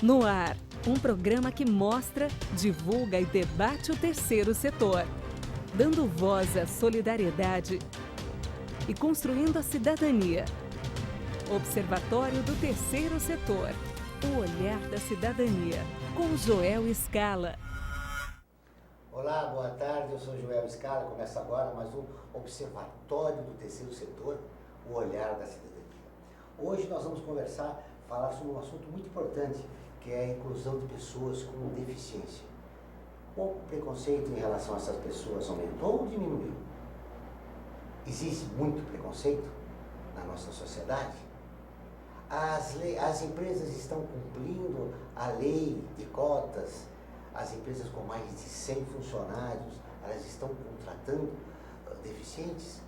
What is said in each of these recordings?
No ar, um programa que mostra, divulga e debate o terceiro setor, dando voz à solidariedade e construindo a cidadania. Observatório do Terceiro Setor, o olhar da cidadania, com Joel Scala. Olá, boa tarde, eu sou Joel Scala, começa agora mais um Observatório do Terceiro Setor, o olhar da cidadania. Hoje nós vamos falar sobre um assunto muito importante, que é a inclusão de pessoas com deficiência. O preconceito em relação a essas pessoas aumentou ou diminuiu? Existe muito preconceito na nossa sociedade? As empresas estão cumprindo a lei de cotas? As empresas com mais de 100 funcionários, elas estão contratando deficientes?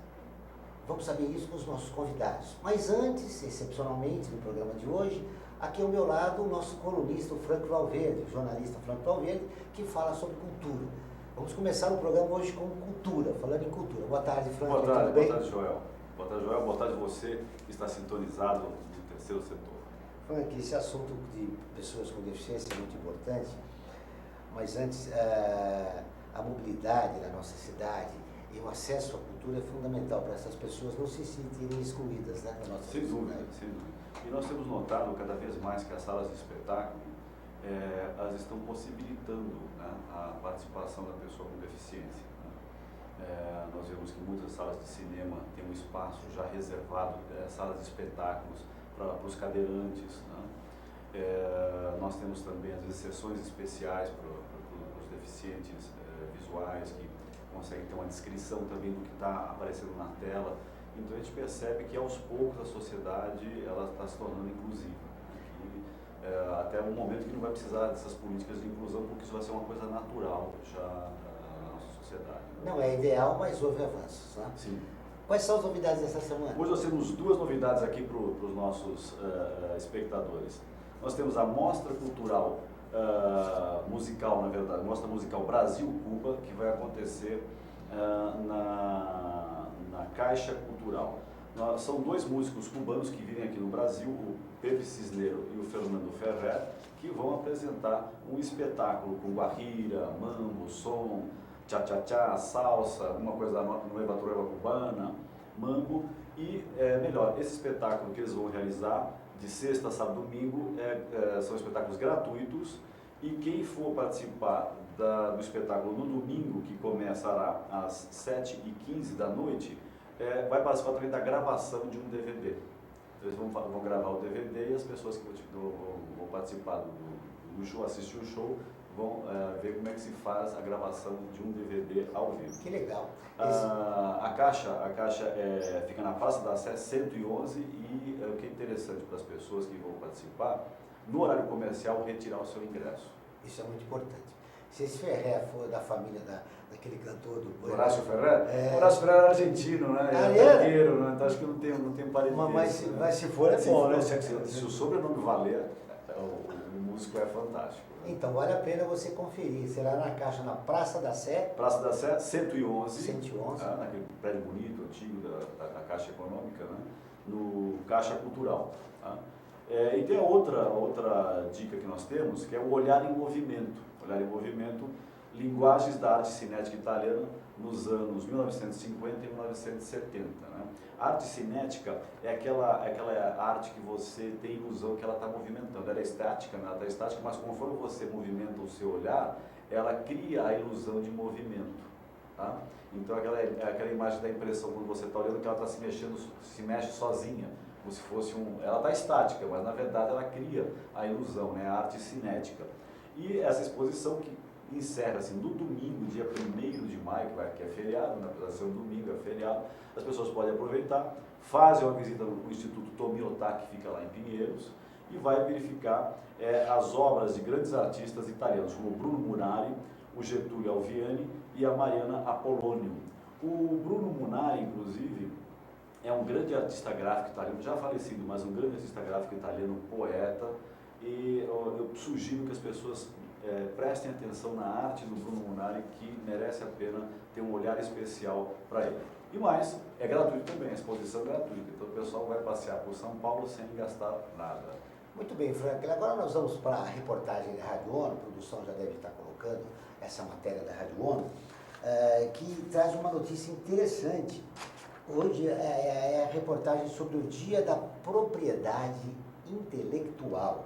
Vamos saber isso com os nossos convidados. Mas antes, excepcionalmente, no programa de hoje, aqui ao meu lado o nosso colunista, o Franco Valverde, o jornalista Franco Valverde, que fala sobre cultura. Vamos começar o programa hoje com cultura, falando em cultura. Boa tarde, Franco. Boa tarde, tudo bem? boa tarde, Joel. Boa tarde, Joel. Boa tarde você que está sintonizado no terceiro setor. Franco, esse assunto de pessoas com deficiência é muito importante, mas antes, a mobilidade na nossa cidade e o acesso à cultura é fundamental para essas pessoas não se sentirem excluídas, né, da nossa Sem sociedade. dúvida, sem dúvida. E nós temos notado cada vez mais que as salas de espetáculo, elas estão possibilitando, né, a participação da pessoa com deficiência. Né? Nós vemos que muitas salas de cinema têm um espaço já reservado, salas de espetáculos para os cadeirantes. Né? Nós temos também, às vezes, sessões especiais para os deficientes visuais, que conseguem ter uma descrição também do que está aparecendo na tela. Então a gente percebe que aos poucos a sociedade ela está se tornando inclusiva. Até um momento que não vai precisar dessas políticas de inclusão, porque isso vai ser uma coisa natural já na nossa sociedade. Né? Não é ideal, mas houve avanços, né? Sim. Quais são as novidades dessa semana? Hoje nós temos duas novidades aqui para os nossos espectadores. Nós temos a Mostra Cultural musical, na verdade, Mostra Musical Brasil-Cuba, que vai acontecer na Caixa Cultural. São dois músicos cubanos que vivem aqui no Brasil, o Pepe Cisneiro e o Fernando Ferrer, que vão apresentar um espetáculo com guajira, mambo, som, tchá-tchá-tchá, salsa, alguma coisa da nueva cubana, mambo. E, melhor, esse espetáculo que eles vão realizar de sexta, sábado e domingo são espetáculos gratuitos, e quem for participar do espetáculo no domingo, que começará às 7h15 da noite, vai participar também da gravação de um DVD. Eles vão gravar o DVD e as pessoas que vão participar do show, assistir o show, vão ver como é que se faz a gravação de um DVD ao vivo. Que legal. A caixa fica na Praça da Sé 111 e o que é interessante para as pessoas que vão participar, no horário comercial, retirar o seu ingresso. Isso é muito importante. Se esse Ferrer for da família daquele cantor do Horácio Ferrer? Horácio Ferrer é argentino, né? Ele é arqueiro, né? Então acho que não tem parede. Mas se for, é bom, né? Se o sobrenome valer, o músico é fantástico. Né? Então vale a pena você conferir. Será na Caixa, na Praça da Sé. Praça da Sé, 111. 111. Naquele prédio bonito, antigo da Caixa Econômica, né? No Caixa Cultural. Tá? E tem a outra dica que nós temos, que é o Olhar em Movimento. Olhar em Movimento, linguagens da arte cinética italiana nos anos 1950 e 1970. Né? A arte cinética é aquela arte que você tem ilusão que ela está movimentando. Ela é estática, né? Ela está estática, mas conforme você movimenta o seu olhar, ela cria a ilusão de movimento. Tá? Então aquela imagem da impressão, quando você está olhando, que ela está se mexendo, se mexe sozinha. Como se fosse ela está estática, mas na verdade ela cria a ilusão, né? A arte cinética. E essa exposição que encerra-se no domingo, dia 1º de maio, que é feriado, né? Apesar de ser um domingo, é feriado, as pessoas podem aproveitar, fazem uma visita no Instituto Tomi Otaki, que fica lá em Pinheiros, e vai verificar as obras de grandes artistas italianos, como o Bruno Munari, o Getúlio Alviani e a Mariana Apollonio. O Bruno Munari, inclusive, é um grande artista gráfico italiano, já falecido, mas um grande artista gráfico italiano, poeta, e eu sugiro que as pessoas prestem atenção na arte do Bruno Munari, que merece a pena ter um olhar especial para ele. E mais, é gratuito também, a exposição é gratuita, então o pessoal vai passear por São Paulo sem gastar nada. Muito bem, Franklin. Agora nós vamos para a reportagem da Rádio ONU, a produção já deve estar colocando essa matéria da Rádio ONU, que traz uma notícia interessante. Hoje é a reportagem sobre o Dia da Propriedade Intelectual.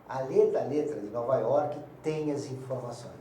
A Letra de Nova York tem as informações.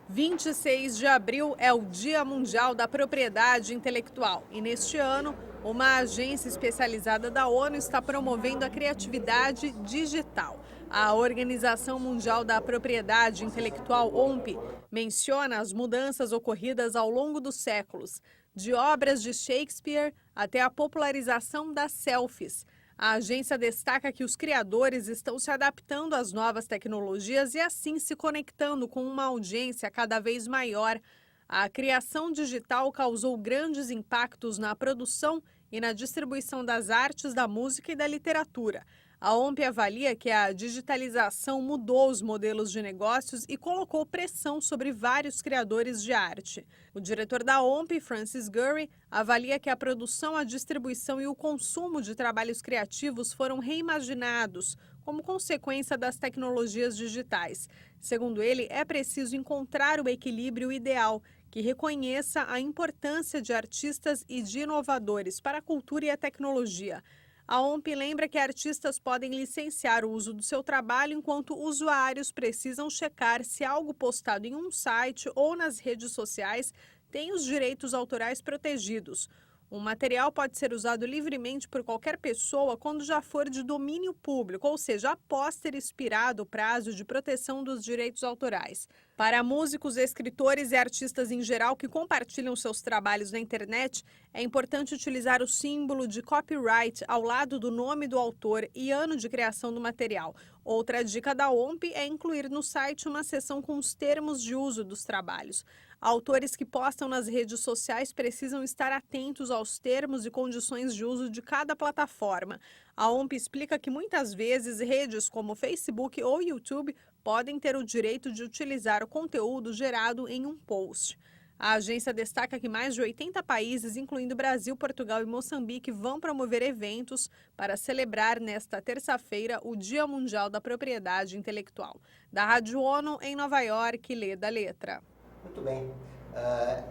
26 de abril é o Dia Mundial da Propriedade Intelectual e neste ano, uma agência especializada da ONU está promovendo a criatividade digital. A Organização Mundial da Propriedade Intelectual, OMP, menciona as mudanças ocorridas ao longo dos séculos, de obras de Shakespeare até a popularização das selfies. A agência destaca que os criadores estão se adaptando às novas tecnologias e assim se conectando com uma audiência cada vez maior. A criação digital causou grandes impactos na produção e na distribuição das artes, da música e da literatura. A OMP avalia que a digitalização mudou os modelos de negócios e colocou pressão sobre vários criadores de arte. O diretor da OMP, Francis Gurry, avalia que a produção, a distribuição e o consumo de trabalhos criativos foram reimaginados como consequência das tecnologias digitais. Segundo ele, é preciso encontrar o equilíbrio ideal que reconheça a importância de artistas e de inovadores para a cultura e a tecnologia. A OMP lembra que artistas podem licenciar o uso do seu trabalho enquanto usuários precisam checar se algo postado em um site ou nas redes sociais tem os direitos autorais protegidos. O material pode ser usado livremente por qualquer pessoa quando já for de domínio público, ou seja, após ter expirado o prazo de proteção dos direitos autorais. Para músicos, escritores e artistas em geral que compartilham seus trabalhos na internet, é importante utilizar o símbolo de copyright ao lado do nome do autor e ano de criação do material. Outra dica da OMP é incluir no site uma seção com os termos de uso dos trabalhos. Autores que postam nas redes sociais precisam estar atentos aos termos e condições de uso de cada plataforma. A OMP explica que muitas vezes redes como Facebook ou YouTube podem ter o direito de utilizar o conteúdo gerado em um post. A agência destaca que mais de 80 países, incluindo Brasil, Portugal e Moçambique, vão promover eventos para celebrar nesta terça-feira o Dia Mundial da Propriedade Intelectual. Da Rádio ONU, em Nova York, lê da letra. Muito bem.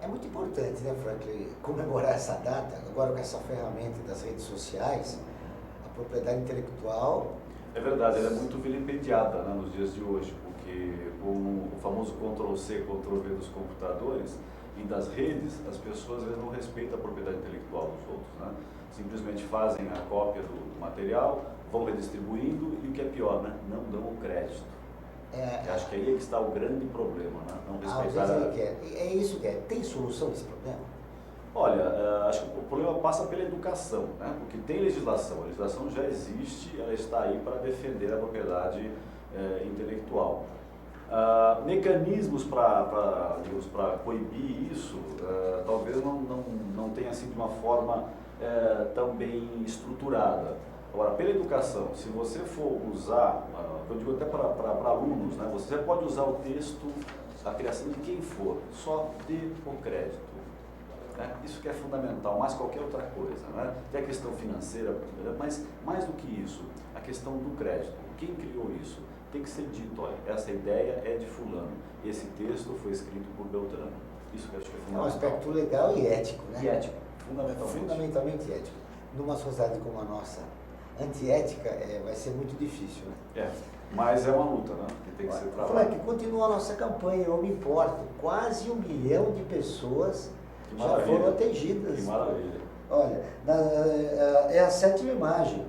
É muito importante, né, Franklin, comemorar essa data, agora com essa ferramenta das redes sociais, a propriedade intelectual. É verdade, ela é muito vilipendiada, né, nos dias de hoje, porque com o famoso Ctrl+C, Ctrl+V dos computadores e das redes, as pessoas às vezes não respeitam a propriedade intelectual dos outros, né? Simplesmente fazem a cópia do material, vão redistribuindo e o que é pior, né, não dão o crédito. Acho que aí é que está o grande problema, né? Não respeitar É isso que é. Tem solução esse problema? Olha, acho que o problema passa pela educação, né? Porque tem legislação, a legislação já existe, ela está aí para defender a propriedade intelectual. Mecanismos para coibir isso, talvez não tenha sido de uma forma tão bem estruturada. Agora, pela educação, se você for usar, eu digo até para alunos, né, você pode usar o texto, a criação de quem for, só dê o crédito. Né? Isso que é fundamental, mais qualquer outra coisa. Né? Tem a questão financeira, mas mais do que isso, a questão do crédito. Quem criou isso? Tem que ser dito, olha, essa ideia é de fulano, esse texto foi escrito por Beltrano. Isso que eu acho que é fundamental. É um aspecto legal e ético, né? E ético, fundamentalmente. Fundamentalmente ético. Numa sociedade como a nossa, antiética vai ser muito difícil, né? Mas é uma luta, né? Que tem que ser trabalhada. Frank, continua a nossa campanha, eu me importo. Quase 1 milhão de pessoas já foram atingidas. Que maravilha. Olha, é a 7ª imagem.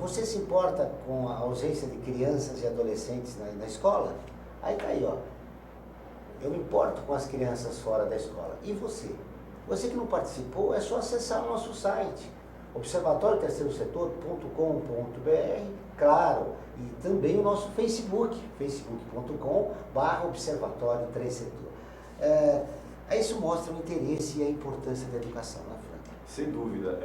Você se importa com a ausência de crianças e adolescentes na escola? Aí está aí, ó. Eu me importo com as crianças fora da escola. E você? Você que não participou, é só acessar o nosso site, observatorioterceirosetor.com.br, claro, e também o nosso Facebook, facebook.com/observatório 3 setor. Isso mostra o interesse e a importância da educação, né, Frank? Sem dúvida.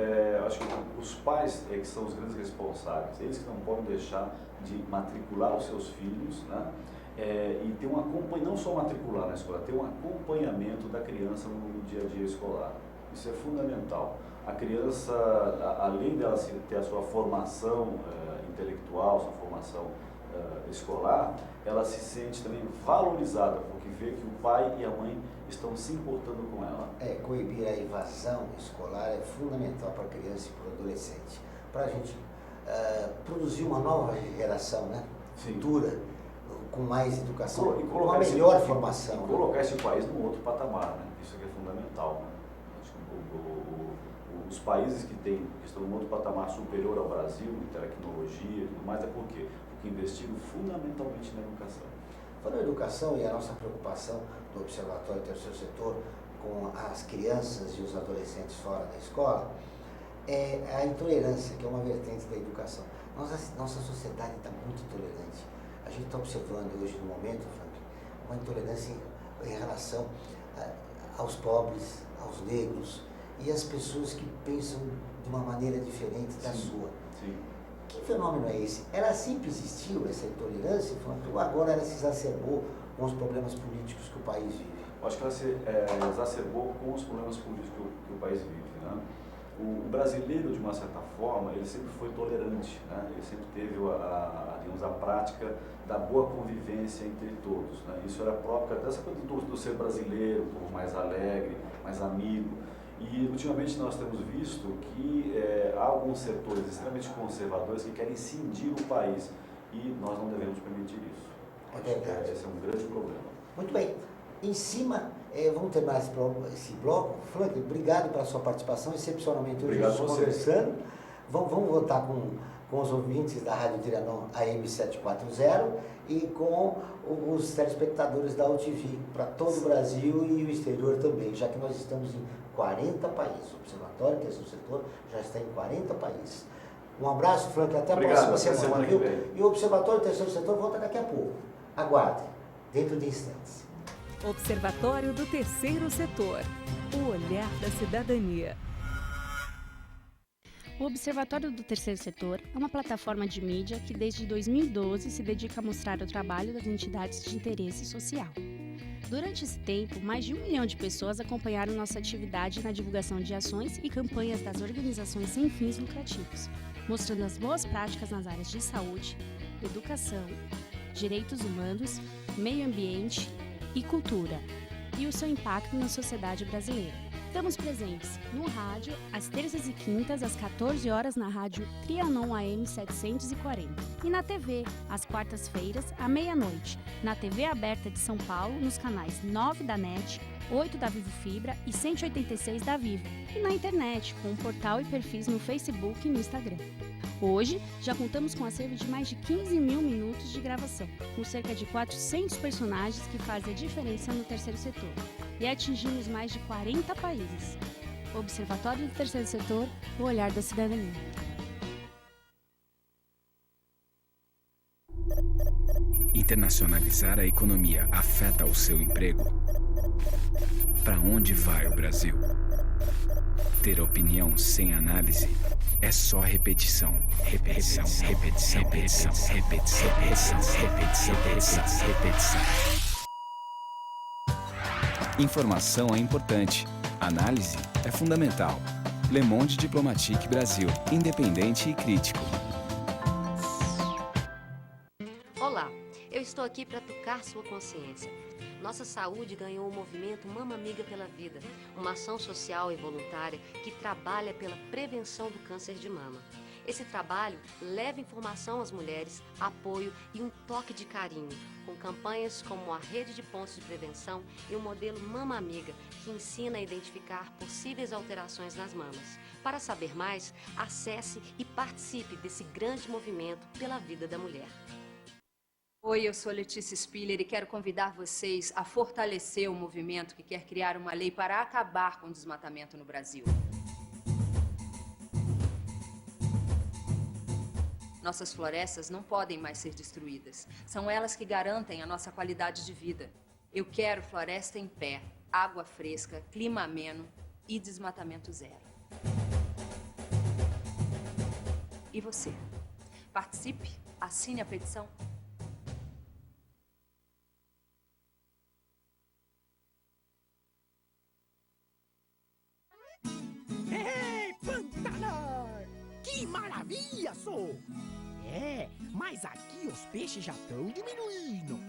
Acho que os pais que são os grandes responsáveis, eles que não podem deixar de matricular os seus filhos, né? E ter um acompanhamento, não só matricular na escola, ter um acompanhamento da criança no dia a dia escolar. Isso é fundamental. A criança, além dela ter a sua formação intelectual, sua formação escolar, ela se sente também valorizada, porque vê que o pai e a mãe estão se importando com ela. Coibir a evasão escolar é fundamental para a criança e para o adolescente. Para a gente produzir uma nova geração, né? Futura, com mais educação, com uma melhor formação. E colocar esse país num outro patamar, né? Isso aqui é fundamental. Né? Acho que os países que estão num outro patamar superior ao Brasil, em tecnologia e tudo mais, é por quê? Porque investiram fundamentalmente na educação. Falando em educação e a nossa preocupação do Observatório Terceiro Setor com as crianças e os adolescentes fora da escola, é a intolerância, que é uma vertente da educação. Nossa sociedade está muito intolerante. A gente está observando hoje, no momento, Frank, uma intolerância em relação aos pobres, aos negros e às pessoas que pensam de uma maneira diferente da sua. Sim. Que fenômeno é esse? Ela sempre existiu, essa intolerância, ou agora ela se exacerbou com os problemas políticos que o país vive? Eu acho que ela se exacerbou com os problemas políticos que o país vive. Né? O brasileiro, de uma certa forma, ele sempre foi tolerante, né? Ele sempre teve digamos, a prática da boa convivência entre todos. Né? Isso era próprio dessa coisa do ser brasileiro, um povo mais alegre, mais amigo. E, ultimamente, nós temos visto que há alguns setores extremamente conservadores que querem cindir o país e nós não devemos permitir isso. É verdade. Esse é um grande problema. Muito bem. Em cima, vamos terminar esse bloco. Frank, obrigado pela sua participação, excepcionalmente hoje Obrigado conversando. Vamos voltar com os ouvintes da Rádio Trianon AM 740 e com os telespectadores da UTV para todo o Brasil e o exterior também, já que nós estamos em 40 países. O Observatório Terceiro Setor já está em 40 países. Um abraço, Frank, até a próxima semana. Viu? E o Observatório Terceiro Setor volta daqui a pouco. Aguarde, dentro de instantes. Observatório do Terceiro Setor. O olhar da cidadania. O Observatório do Terceiro Setor é uma plataforma de mídia que desde 2012 se dedica a mostrar o trabalho das entidades de interesse social. Durante esse tempo, mais de 1 milhão de pessoas acompanharam nossa atividade na divulgação de ações e campanhas das organizações sem fins lucrativos, mostrando as boas práticas nas áreas de saúde, educação, direitos humanos, meio ambiente e cultura, e o seu impacto na sociedade brasileira. Estamos presentes no rádio, às terças e quintas, às 14 horas, na rádio Trianon AM 740. E na TV, às quartas-feiras, à meia-noite, na TV aberta de São Paulo, nos canais 9 da NET, 8 da Vivo Fibra e 186 da Vivo. E na internet, com um portal e perfis no Facebook e no Instagram. Hoje, já contamos com um acervo de mais de 15 mil minutos de gravação, com cerca de 400 personagens que fazem a diferença no terceiro setor. E atingimos mais de 40 países. Observatório do Terceiro Setor, o olhar da cidadania. Internacionalizar a economia afeta o seu emprego? Para onde vai o Brasil? Ter opinião sem análise é só repetição. Repetição, repetição, repetição, repetição, repetição, repetição, repetição, repetição. Informação é importante. Análise é fundamental. Le Monde Diplomatique Brasil. Independente e crítico. Olá, eu estou aqui para tocar sua consciência. Nossa saúde ganhou o movimento Mama Amiga pela Vida, uma ação social e voluntária que trabalha pela prevenção do câncer de mama. Esse trabalho leva informação às mulheres, apoio e um toque de carinho, com campanhas como a Rede de Pontos de Prevenção e o modelo Mama Amiga, que ensina a identificar possíveis alterações nas mamas. Para saber mais, acesse e participe desse grande movimento pela vida da mulher. Oi, eu sou Letícia Spiller e quero convidar vocês a fortalecer o movimento que quer criar uma lei para acabar com o desmatamento no Brasil. Nossas florestas não podem mais ser destruídas. São elas que garantem a nossa qualidade de vida. Eu quero floresta em pé, água fresca, clima ameno e desmatamento zero. E você? Participe, assine a petição. Ei, Pantanal! Que maravilha, sou! Mas aqui os peixes já estão diminuindo.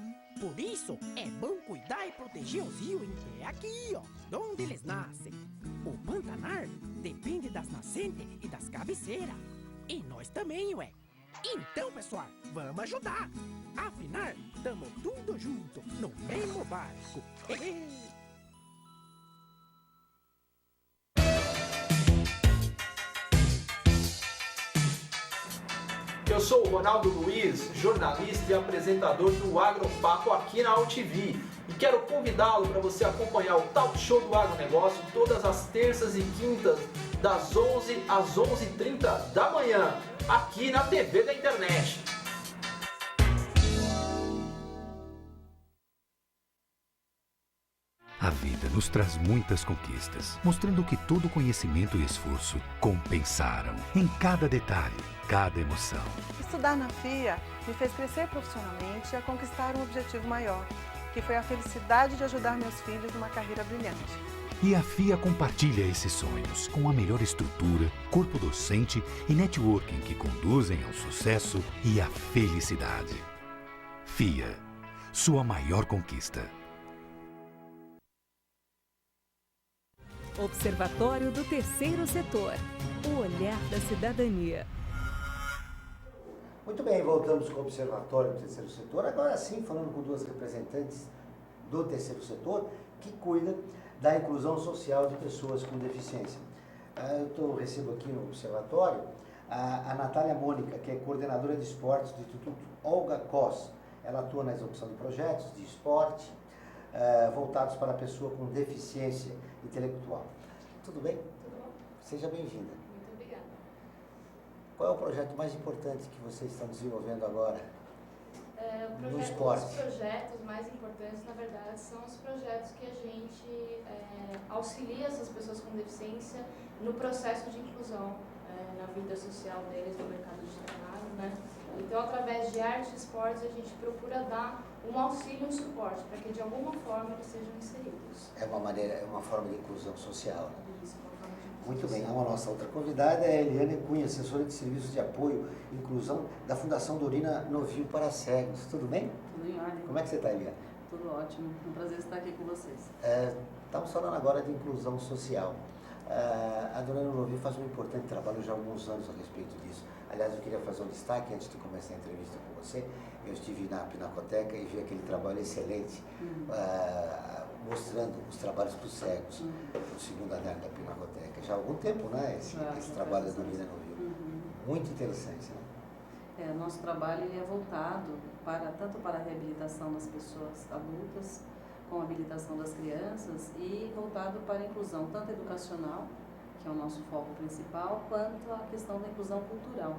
Por isso, é bom cuidar e proteger os rios que é aqui, ó, onde eles nascem. O Pantanar depende das nascentes e das cabeceiras. E nós também, ué. Então, pessoal, vamos ajudar. Afinal, tamo tudo junto, no mesmo barco. Eu sou o Ronaldo Luiz, jornalista e apresentador do Agropapo aqui na UTV. E quero convidá-lo para você acompanhar o Talk Show do Agronegócio todas as terças e quintas, das 11 às 11h30 da manhã, aqui na TV da internet. A vida nos traz muitas conquistas, mostrando que todo conhecimento e esforço compensaram em cada detalhe, cada emoção. Estudar na FIA me fez crescer profissionalmente e a conquistar um objetivo maior, que foi a felicidade de ajudar meus filhos numa carreira brilhante. E a FIA compartilha esses sonhos com a melhor estrutura, corpo docente e networking que conduzem ao sucesso e à felicidade. FIA, sua maior conquista. Observatório do Terceiro Setor. O olhar da cidadania. Muito bem, voltamos com o Observatório do Terceiro Setor. Agora sim, falando com duas representantes do Terceiro Setor que cuidam da inclusão social de pessoas com deficiência. Eu recebo aqui no Observatório a Natália Mônica, que é coordenadora de esportes do Instituto Olga Cos. Ela atua na execução de projetos de esporte voltados para a pessoa com deficiência intelectual. Tudo bem? Tudo bom. Seja bem-vinda. Muito obrigada. Qual é o projeto mais importante que vocês estão desenvolvendo agora no esporte? Os projetos mais importantes, na verdade, são os projetos que a gente auxilia essas pessoas com deficiência no processo de inclusão na vida social deles, no mercado de trabalho, né? Então, através de arte e esportes, a gente procura dar um auxílio, um suporte, para que de alguma forma eles sejam inseridos. É uma forma de inclusão social. Isso, uma forma de inclusão Muito bem. social. A nossa outra convidada é a Eliane Cunha, assessora de serviços de apoio e inclusão da Fundação Dorina Novio para Cegos. Tudo bem? Tudo em ordem. Como é que você está, Eliane? Tudo ótimo. É um prazer estar aqui com vocês. Estamos falando agora de inclusão social. A Dorina Novio faz um importante trabalho já há alguns anos a respeito disso. Aliás, eu queria fazer um destaque antes de começar a entrevista com você. Eu estive na Pinacoteca e vi aquele trabalho excelente, mostrando os trabalhos para os cegos, no segundo andar da Pinacoteca. Já há algum tempo, né, esse trabalho da Dorina Novio. Muito interessante, né? Nosso trabalho ele é voltado tanto para a reabilitação das pessoas adultas, com a habilitação das crianças, e voltado para a inclusão tanto educacional, que é o nosso foco principal, quanto a questão da inclusão cultural.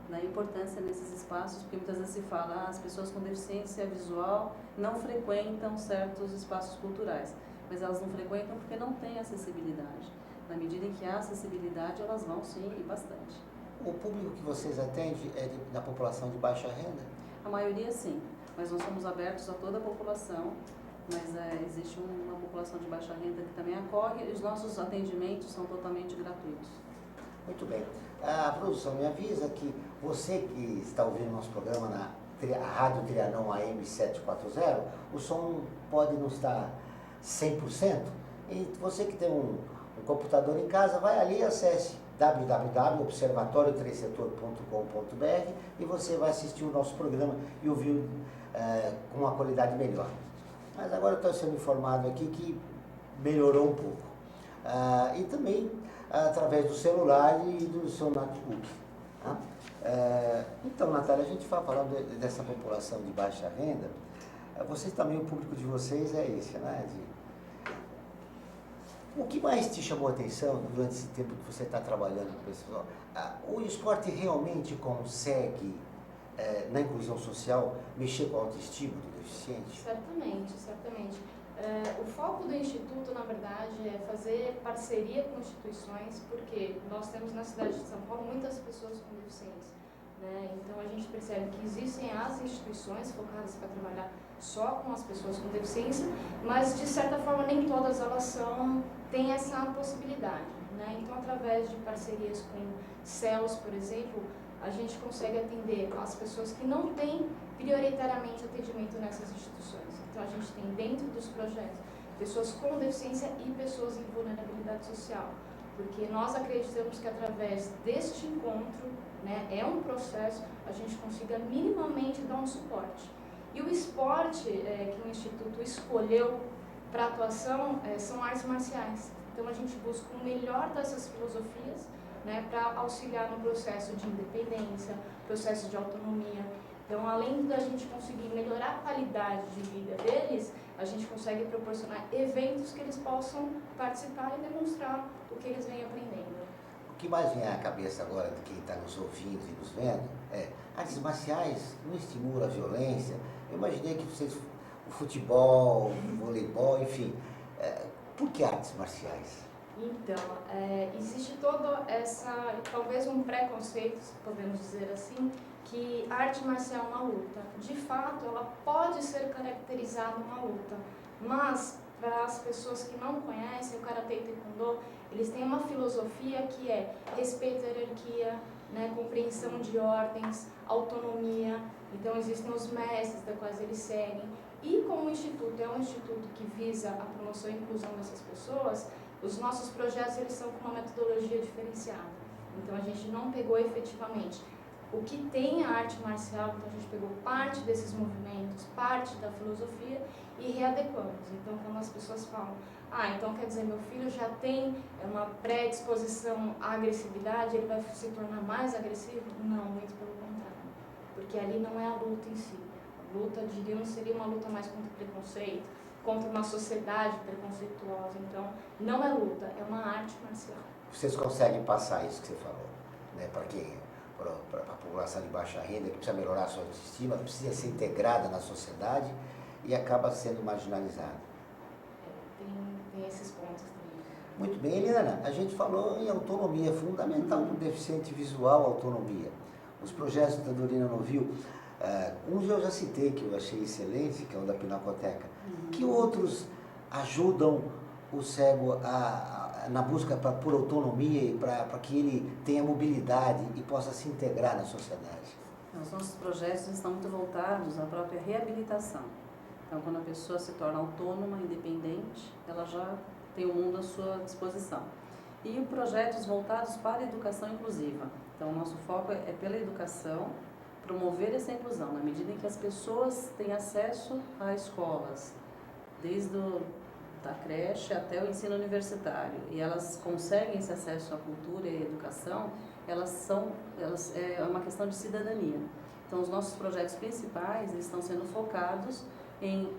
Da importância nesses espaços, porque muitas vezes se fala as pessoas com deficiência visual não frequentam certos espaços culturais, mas elas não frequentam porque não têm acessibilidade. Na medida em que há acessibilidade, elas vão sim, e bastante. O público que vocês atendem é da população de baixa renda? A maioria sim, mas nós somos abertos a toda a população, mas existe uma população de baixa renda que também acorre e os nossos atendimentos são totalmente gratuitos. Muito bem. A produção me avisa que você que está ouvindo nosso programa na Rádio Trianon AM 740, o som pode não estar 100%, e você que tem um computador em casa, vai ali e acesse www.observatorioterceirsetor.com.br e você vai assistir o nosso programa e ouvir com uma qualidade melhor. Mas agora eu estou sendo informado aqui que melhorou um pouco. E também através do celular e do seu notebook. Tá? Então, Natália, a gente vai falar dessa população de baixa renda. Vocês também, o público de vocês é esse, né? O que mais te chamou a atenção durante esse tempo que você está trabalhando com o pessoal? O esporte realmente consegue, na inclusão social, mexer com a autoestima do deficiente? Certamente, certamente. O foco do Instituto, na verdade, é fazer parceria com instituições, porque nós temos na cidade de São Paulo muitas pessoas com deficiência, né? Então a gente percebe que existem as instituições focadas para trabalhar só com as pessoas com deficiência, mas de certa forma nem todas elas têm essa possibilidade, né? Então, através de parcerias com CELS, por exemplo, a gente consegue atender as pessoas que não têm prioritariamente atendimento nessas instituições. Então a gente tem dentro dos projetos pessoas com deficiência e pessoas em vulnerabilidade social, porque nós acreditamos que através deste encontro, né, é um processo, a gente consiga minimamente dar um suporte. E o esporte que o Instituto escolheu para atuação são artes marciais. Então a gente busca o melhor dessas filosofias, né, para auxiliar no processo de independência, processo de autonomia. Então, além da gente conseguir melhorar a qualidade de vida deles, a gente consegue proporcionar eventos que eles possam participar e demonstrar o que eles vêm aprendendo. O que mais vem à cabeça agora de quem está nos ouvindo e nos vendo é artes marciais não estimula a violência. Eu imaginei que vocês, o futebol, o voleibol, enfim, por que artes marciais? Então, existe toda essa, talvez um preconceito, podemos dizer assim, que a arte marcial é uma luta. De fato, ela pode ser caracterizada uma luta, mas para as pessoas que não conhecem o Karatê e o Taekwondo, eles têm uma filosofia que é respeito à hierarquia, né, compreensão de ordens, autonomia. Então existem os mestres da quais eles seguem. E como o Instituto é um instituto que visa a promoção e inclusão dessas pessoas, os nossos projetos eles são com uma metodologia diferenciada. Então a gente não pegou efetivamente o que tem a arte marcial, então a gente pegou parte desses movimentos, parte da filosofia e readequamos. Então quando as pessoas falam, então quer dizer, meu filho já tem uma predisposição à agressividade, ele vai se tornar mais agressivo? Não, muito pelo contrário. Porque ali não é a luta em si. A luta, diríamos, seria uma luta mais contra o preconceito, contra uma sociedade preconceituosa. Então, não é luta, é uma arte marcial. Vocês conseguem passar isso que você falou, né, para quem? Para a população de baixa renda, que precisa melhorar a sua autoestima, precisa ser integrada na sociedade e acaba sendo marginalizada. Tem esses pontos também. Muito bem, Eliana, a gente falou em autonomia, fundamental do deficiente visual, autonomia. Os projetos da Dorina Novil, uns eu já citei, que eu achei excelente, que é o da Pinacoteca. Que outros ajudam o cego na busca por autonomia e para que ele tenha mobilidade e possa se integrar na sociedade? Os nossos projetos estão muito voltados à própria reabilitação. Então, quando a pessoa se torna autônoma, independente, ela já tem o mundo à sua disposição. E projetos voltados para a educação inclusiva. Então, o nosso foco é pela educação, promover essa inclusão, na medida em que as pessoas têm acesso a escolas, desde da creche até o ensino universitário, e elas conseguem esse acesso à cultura e à educação, é uma questão de cidadania. Então, os nossos projetos principais estão sendo focados em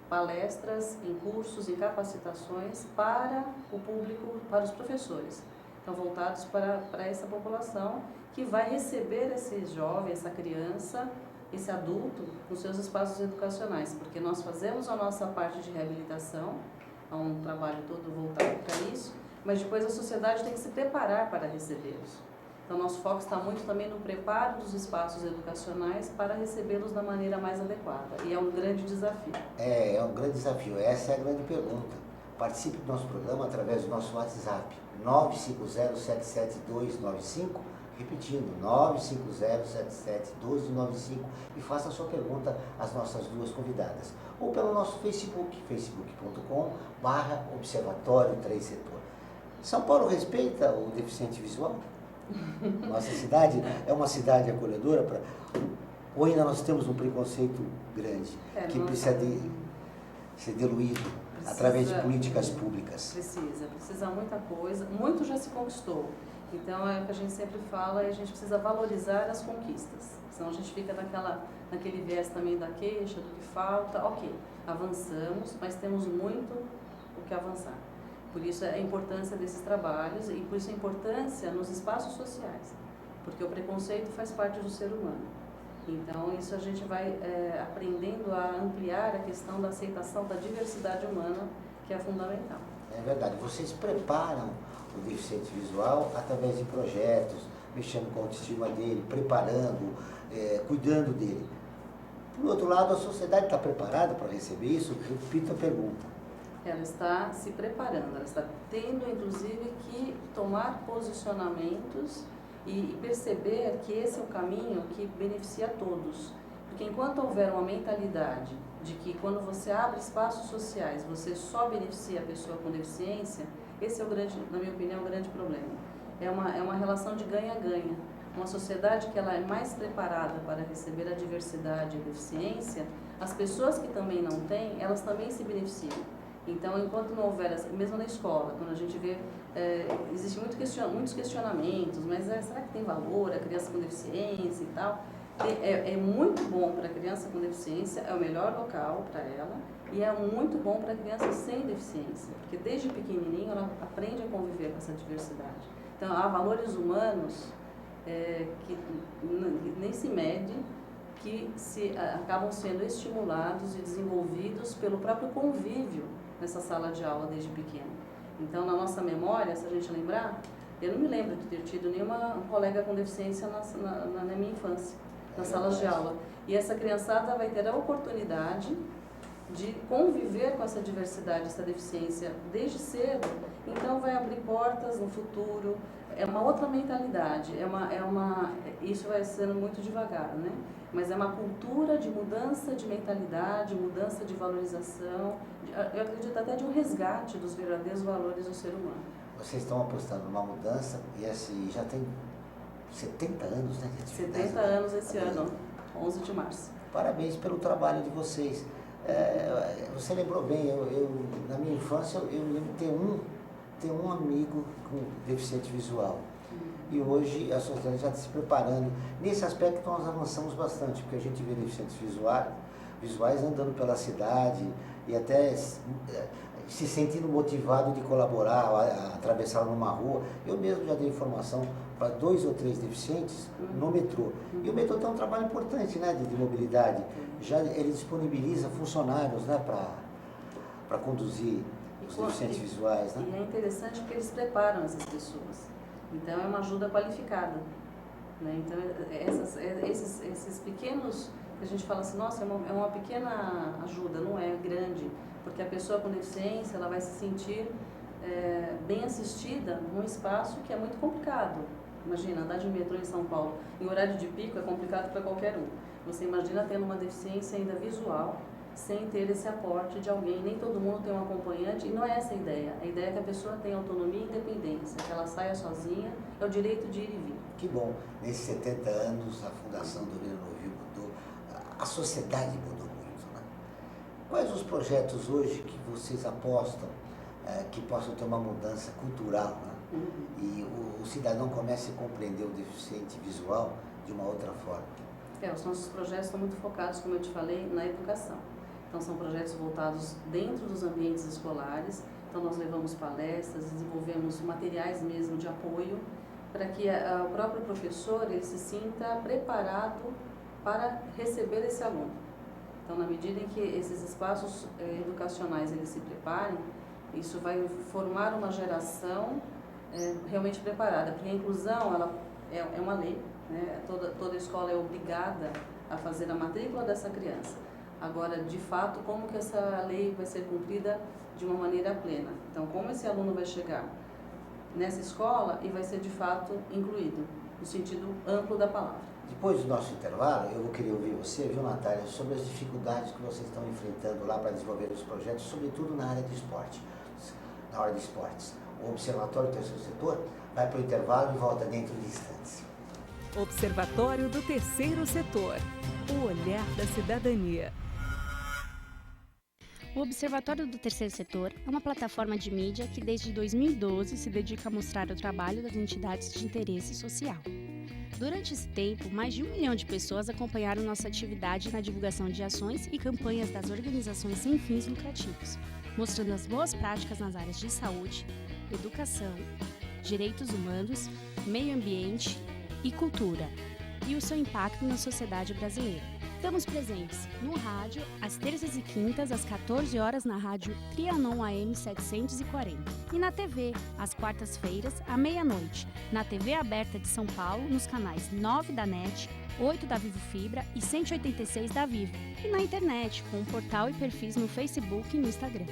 palestras, em cursos, em capacitações para o público, para os professores. Então, voltados para essa população que vai receber esse jovem, essa criança, esse adulto nos seus espaços educacionais, porque nós fazemos a nossa parte de reabilitação, há um trabalho todo voltado para isso, mas depois a sociedade tem que se preparar para recebê-los. Então, nosso foco está muito também no preparo dos espaços educacionais para recebê-los da maneira mais adequada, e é um grande desafio. É um grande desafio, essa é a grande pergunta. Participe do nosso programa através do nosso WhatsApp, 950-77295, repetindo, 950-77-1295, e faça a sua pergunta às nossas duas convidadas. Ou pelo nosso Facebook, facebook.com/Observatório 3 Setor. São Paulo respeita o deficiente visual? Nossa cidade é uma cidade acolhedora? Ou ainda nós temos um preconceito grande que precisa ser diluído através de políticas públicas? Precisa muita coisa, muito já se conquistou. Então, é o que a gente sempre fala, a gente precisa valorizar as conquistas. Senão a gente fica naquele viés também da queixa, do que falta. Ok, avançamos, mas temos muito o que avançar. Por isso a importância desses trabalhos e por isso a importância nos espaços sociais. Porque o preconceito faz parte do ser humano. Então, isso a gente vai aprendendo a ampliar a questão da aceitação da diversidade humana, que é fundamental. É verdade. Vocês preparam o deficiente visual através de projetos, mexendo com a autoestima dele, preparando, cuidando dele. Por outro lado, a sociedade está preparada para receber isso? Repito a pergunta. Ela está se preparando, ela está tendo, inclusive, que tomar posicionamentos e perceber que esse é o caminho que beneficia a todos. Porque enquanto houver uma mentalidade de que quando você abre espaços sociais, você só beneficia a pessoa com deficiência, esse é o grande, na minha opinião, o grande problema. É uma relação de ganha-ganha. Uma sociedade que ela é mais preparada para receber a diversidade e a deficiência, as pessoas que também não têm, elas também se beneficiam. Então, enquanto não houver, mesmo na escola, quando a gente vê, existem muitos questionamentos, mas será que tem valor a criança com deficiência e tal? É muito bom para a criança com deficiência, é o melhor local para ela, e é muito bom para a criança sem deficiência, porque desde pequenininho ela aprende a conviver com essa diversidade. Então, há valores humanos que nem se mede, que acabam sendo estimulados e desenvolvidos pelo próprio convívio nessa sala de aula desde pequeno. Então, na nossa memória, se a gente lembrar, eu não me lembro de ter tido nenhuma colega com deficiência na minha infância, nas salas de aula. E essa criançada vai ter a oportunidade de conviver com essa diversidade, essa deficiência desde cedo, então vai abrir portas no futuro. É uma outra mentalidade, isso vai sendo muito devagar, né? Mas é uma cultura de mudança de mentalidade, mudança de valorização, eu acredito até de um resgate dos verdadeiros valores do ser humano. Vocês estão apostando numa mudança e assim, já tem 70 anos, né? 70 anos esse ano, 11 de março. Parabéns pelo trabalho de vocês. Você lembrou bem, eu na minha infância eu lembro de ter um amigo com deficiente visual. E hoje a sociedade já está se preparando. Nesse aspecto nós avançamos bastante, porque a gente vê deficientes visuais andando pela cidade e até se sentindo motivado de colaborar, atravessar numa rua. Eu mesmo já dei informação para 2 ou 3 deficientes no metrô. E o metrô tem um trabalho importante, né, de mobilidade. Já ele disponibiliza funcionários, né, para conduzir os deficientes visuais, né? E é interessante porque eles preparam essas pessoas. Então, é uma ajuda qualificada, né? Então, esses pequenos, que a gente fala assim, nossa, é uma pequena ajuda, não é grande, porque a pessoa com deficiência, ela vai se sentir bem assistida num espaço que é muito complicado. Imagina, andar de metrô em São Paulo, em horário de pico, é complicado para qualquer um. Você imagina tendo uma deficiência ainda visual, sem ter esse aporte de alguém, nem todo mundo tem um acompanhante, e não é essa a ideia. A ideia é que a pessoa tenha autonomia e independência, que ela saia sozinha, é o direito de ir e vir. Que bom, nesses 70 anos a Fundação Dorina Novil mudou, a sociedade mudou muito, né? Quais os projetos hoje que vocês apostam que possam ter uma mudança cultural, né? E o cidadão comece a compreender o deficiente visual de uma outra forma? Os nossos projetos estão muito focados, como eu te falei, na educação. Então, são projetos voltados dentro dos ambientes escolares. Então, nós levamos palestras, desenvolvemos materiais mesmo de apoio para que o próprio professor ele se sinta preparado para receber esse aluno. Então, na medida em que esses espaços educacionais eles se preparem, isso vai formar uma geração realmente preparada. Porque a inclusão ela é uma lei, né? Toda escola é obrigada a fazer a matrícula dessa criança. Agora, de fato, como que essa lei vai ser cumprida de uma maneira plena? Então, como esse aluno vai chegar nessa escola e vai ser, de fato, incluído, no sentido amplo da palavra. Depois do nosso intervalo, eu vou querer ouvir você, viu, Natália, sobre as dificuldades que vocês estão enfrentando lá para desenvolver os projetos, sobretudo na área de esporte, na hora de esportes. O Observatório do Terceiro Setor vai para o intervalo e volta dentro de instantes. Observatório do Terceiro Setor, o olhar da cidadania. O Observatório do Terceiro Setor é uma plataforma de mídia que desde 2012 se dedica a mostrar o trabalho das entidades de interesse social. Durante esse tempo, mais de 1 milhão de pessoas acompanharam nossa atividade na divulgação de ações e campanhas das organizações sem fins lucrativos, mostrando as boas práticas nas áreas de saúde, educação, direitos humanos, meio ambiente e cultura, e o seu impacto na sociedade brasileira. Estamos presentes no rádio, às terças e quintas, às 14 horas, na rádio Trianon AM 740. E na TV, às quartas-feiras, à meia-noite, na TV aberta de São Paulo, nos canais 9 da NET, 8 da Vivo Fibra e 186 da Vivo, e na internet, com um portal e perfis no Facebook e no Instagram.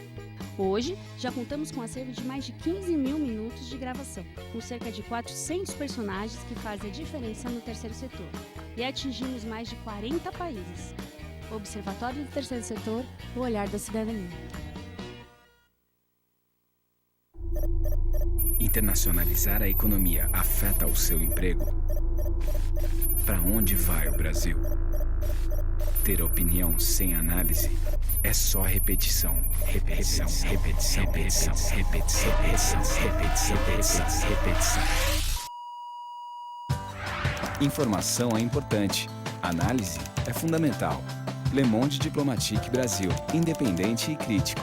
Hoje, já contamos com um acervo de mais de 15 mil minutos de gravação, com cerca de 400 personagens que fazem a diferença no terceiro setor, e atingimos mais de 40 países. Observatório do Terceiro Setor, o olhar da cidadania. Internacionalizar a economia afeta o seu emprego? Para onde vai o Brasil? Ter opinião sem análise é só repetição. Repetição, repetição, repetição, repetição, repetição, repetição, repetição, repetição. Informação é importante. Análise é fundamental. Le Monde Diplomatique Brasil, independente e crítico.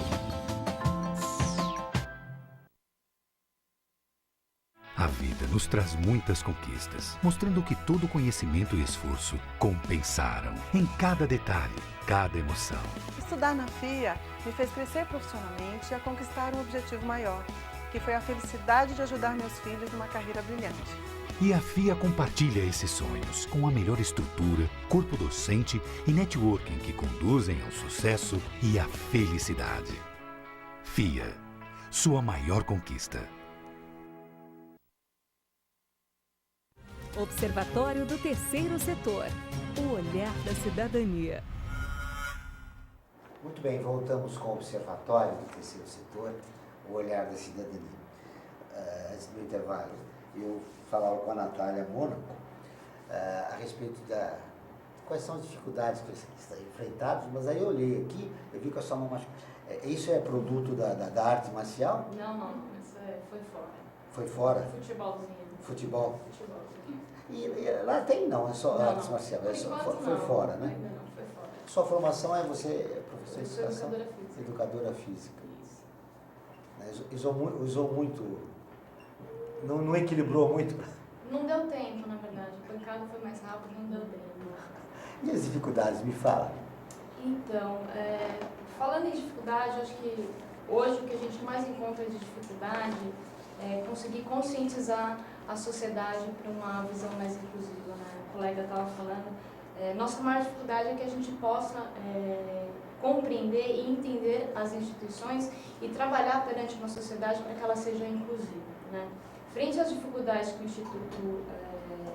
A vida nos traz muitas conquistas, mostrando que todo conhecimento e esforço compensaram em cada detalhe, cada emoção. Estudar na FIA me fez crescer profissionalmente e a conquistar um objetivo maior, que foi a felicidade de ajudar meus filhos numa carreira brilhante. E a FIA compartilha esses sonhos com a melhor estrutura, corpo docente e networking que conduzem ao sucesso e à felicidade. FIA, sua maior conquista. Observatório do Terceiro Setor, o olhar da cidadania. Muito bem, voltamos com o Observatório do Terceiro Setor, o olhar da cidadania. Antes do intervalo, eu falava com a Natália Mônaco a respeito da quais são as dificuldades que vocês estão enfrentados, mas aí eu olhei aqui, eu vi que a sua mão isso é produto da arte marcial? Não, isso foi fora. Foi fora? Futebolzinho. Futebol? Futebolzinho. E lá tem não, é só arte marcial, foi fora, né? Ainda não, foi fora. Sua formação é você é professora de educação? Educadora física. Educadora física. Isso. Usou muito, não equilibrou muito? Não deu tempo, na verdade. A pancada foi mais rápido, não deu tempo. E as dificuldades, me fala? Então, falando em dificuldade, acho que hoje o que a gente mais encontra de dificuldade é conseguir conscientizar a sociedade para uma visão mais inclusiva, né? O colega estava falando. Nossa maior dificuldade é que a gente possa compreender e entender as instituições e trabalhar perante uma sociedade para que ela seja inclusiva, né? Frente às dificuldades que o Instituto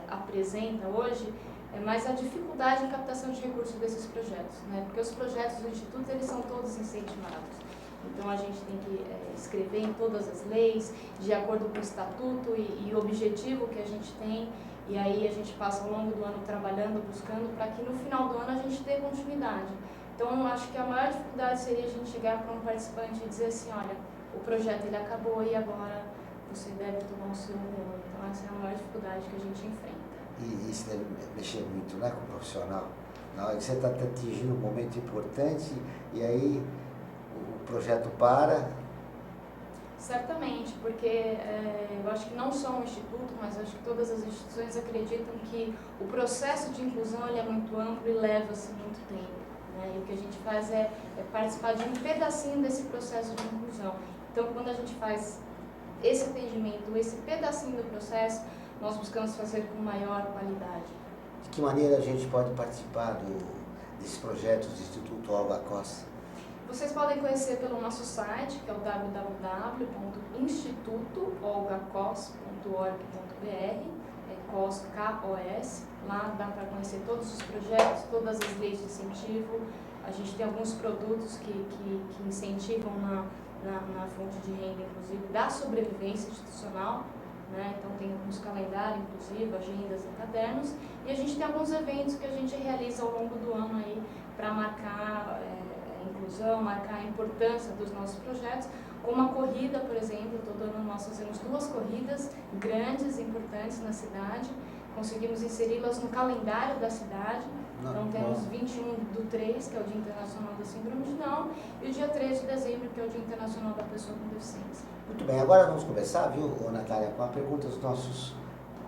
apresenta hoje, é mais a dificuldade em captação de recursos desses projetos, né? Porque os projetos do Instituto, eles são todos incentivados. Então, a gente tem que escrever em todas as leis, de acordo com o estatuto e o objetivo que a gente tem, e aí a gente passa ao longo do ano trabalhando, buscando, para que no final do ano a gente tenha continuidade. Então, eu acho que a maior dificuldade seria a gente chegar para um participante e dizer assim, olha, o projeto ele acabou e agora você deve tomar o seu rumo. Então, essa é a maior dificuldade que a gente enfrenta. E isso deve mexer muito, né, com o profissional. Na hora que você está atingindo um momento importante e aí o projeto para. Certamente, porque eu acho que não só o Instituto, mas eu acho que todas as instituições acreditam que o processo de inclusão ele é muito amplo e leva-se muito tempo, né? E o que a gente faz é participar de um pedacinho desse processo de inclusão. Então, quando a gente faz esse atendimento, esse pedacinho do processo, nós buscamos fazer com maior qualidade. De que maneira a gente pode participar desses projetos do Instituto Olga Costa? Vocês podem conhecer pelo nosso site, que é o www.institutoolgacos.org.br, COS, K-O-S. Lá dá para conhecer todos os projetos, todas as leis de incentivo. A gente tem alguns produtos que incentivam na fonte de renda, inclusive, da sobrevivência institucional, né? Então tem alguns calendários, inclusive, agendas e cadernos. E a gente tem alguns eventos que a gente realiza ao longo do ano aí para marcar inclusão, marcar a importância dos nossos projetos, como a corrida, por exemplo. Todo ano nós fazemos 2 corridas grandes, importantes na cidade, conseguimos inseri-las no calendário da cidade. Então temos 21/3, que é o Dia Internacional da Síndrome de Down, e o dia 3 de dezembro, que é o Dia Internacional da Pessoa com Deficiência. Muito bem, agora vamos começar, viu, Natália, com a pergunta dos nossos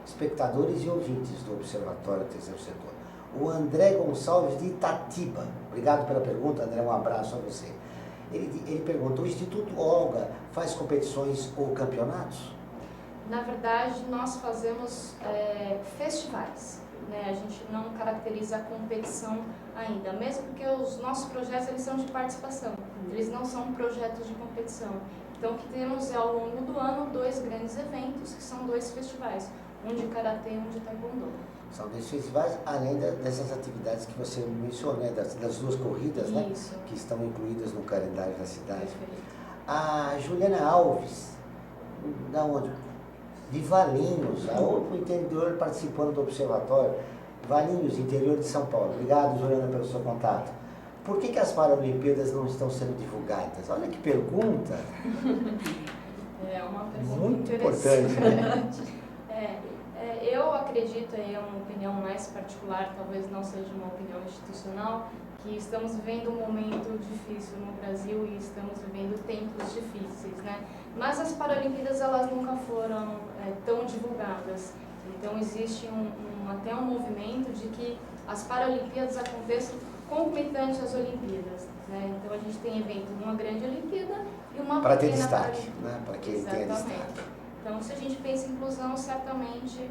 espectadores e ouvintes do Observatório do Terceiro Setor. O André Gonçalves de Itatiba, obrigado pela pergunta, André, um abraço a você. Ele pergunta, o Instituto Olga faz competições ou campeonatos? Na verdade, nós fazemos festivais. né? A gente não caracteriza a competição ainda, mesmo porque os nossos projetos eles são de participação, eles não são projetos de competição. Então, o que temos é, ao longo do ano, 2 grandes eventos, que são 2 festivais, um de Karatê e um de Taekwondo. São 2 festivais, além dessas atividades que você mencionou, né, das 2 corridas, né, que estão incluídas no calendário da cidade. Perfeito. A Juliana Alves, da onde? De Valinhos, a outro interior participando do observatório. Valinhos, interior de São Paulo. Obrigado, Juliana, pelo seu contato. Por que as Paralimpíadas não estão sendo divulgadas? Olha que pergunta. É uma pergunta muito interessante. importante. Né? Eu acredito, é uma opinião mais particular, talvez não seja uma opinião institucional, que estamos vivendo um momento difícil no Brasil e estamos vivendo tempos difíceis, né? Mas as Paralimpíadas, elas nunca foram tão divulgadas. Então existe até um movimento de que as Paralimpíadas aconteçam concomitante às Olimpíadas, né? Então a gente tem evento, uma grande Olimpíada e uma para ter pequena destaque, né? Para que ele tenha destaque. Então, se a gente pensa em inclusão, certamente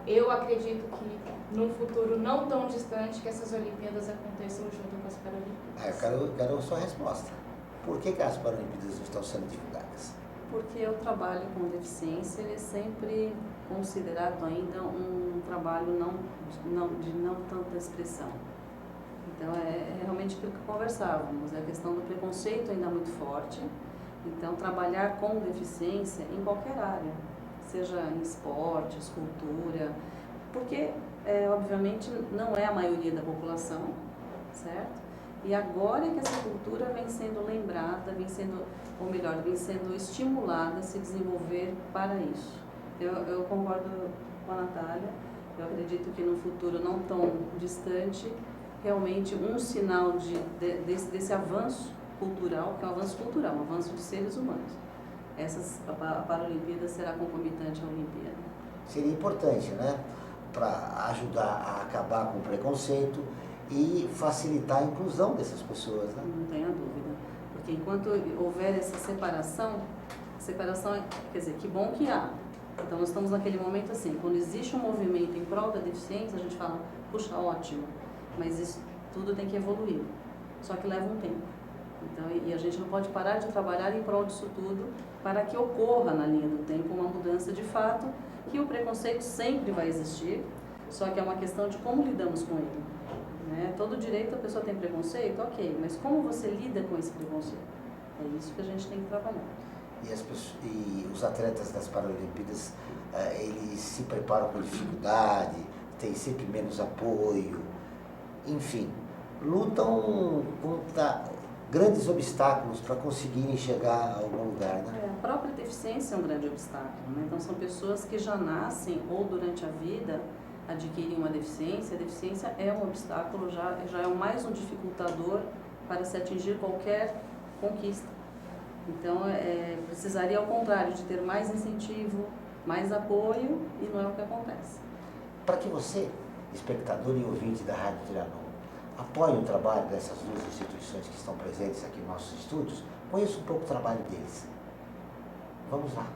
eu acredito que num futuro não tão distante que essas Olimpíadas aconteçam junto com as Paralimpíadas. Eu quero a sua resposta. Por que as Paralimpíadas não estão sendo divulgadas? Porque o trabalho com deficiência ele é sempre considerado ainda um trabalho de não tanta expressão. Então, é realmente aquilo que conversávamos, a questão do preconceito ainda muito forte. Então, trabalhar com deficiência em qualquer área, seja em esportes, cultura, porque, obviamente, não é a maioria da população, certo? E agora é que essa cultura vem sendo lembrada, vem sendo estimulada a se desenvolver para isso. Eu concordo com a Natália, eu acredito que no futuro não tão distante, realmente um sinal desse avanço cultural, que é um avanço cultural, um avanço de seres humanos. A Paralimpíada será concomitante à Olimpíada. Seria importante, né? Para ajudar a acabar com o preconceito e facilitar a inclusão dessas pessoas, né? Não tenha dúvida. Porque enquanto houver essa separação, quer dizer, que bom que há. Então nós estamos naquele momento assim, quando existe um movimento em prol da deficiência, a gente fala, puxa, ótimo, mas isso tudo tem que evoluir. Só que leva um tempo. Então, e a gente não pode parar de trabalhar em prol disso tudo para que ocorra na linha do tempo uma mudança de fato, que o preconceito sempre vai existir, só que é uma questão de como lidamos com ele. Né? Todo direito a pessoa tem preconceito, ok, mas como você lida com esse preconceito? É isso que a gente tem que trabalhar. E os atletas das Paralimpíadas, eles se preparam com dificuldade, têm sempre menos apoio, enfim, lutam contra grandes obstáculos para conseguirem chegar a algum lugar, né? A própria deficiência é um grande obstáculo, né? Então são pessoas que já nascem ou durante a vida adquirem uma deficiência. A deficiência é um obstáculo, já é mais um dificultador para se atingir qualquer conquista. Então precisaria ao contrário de ter mais incentivo, mais apoio, e não é o que acontece. Para que você, espectador e ouvinte da Rádio Trianon, apoie o trabalho dessas 2 instituições que estão presentes aqui nos nossos estúdios, conheça um pouco o trabalho deles. Vamos lá.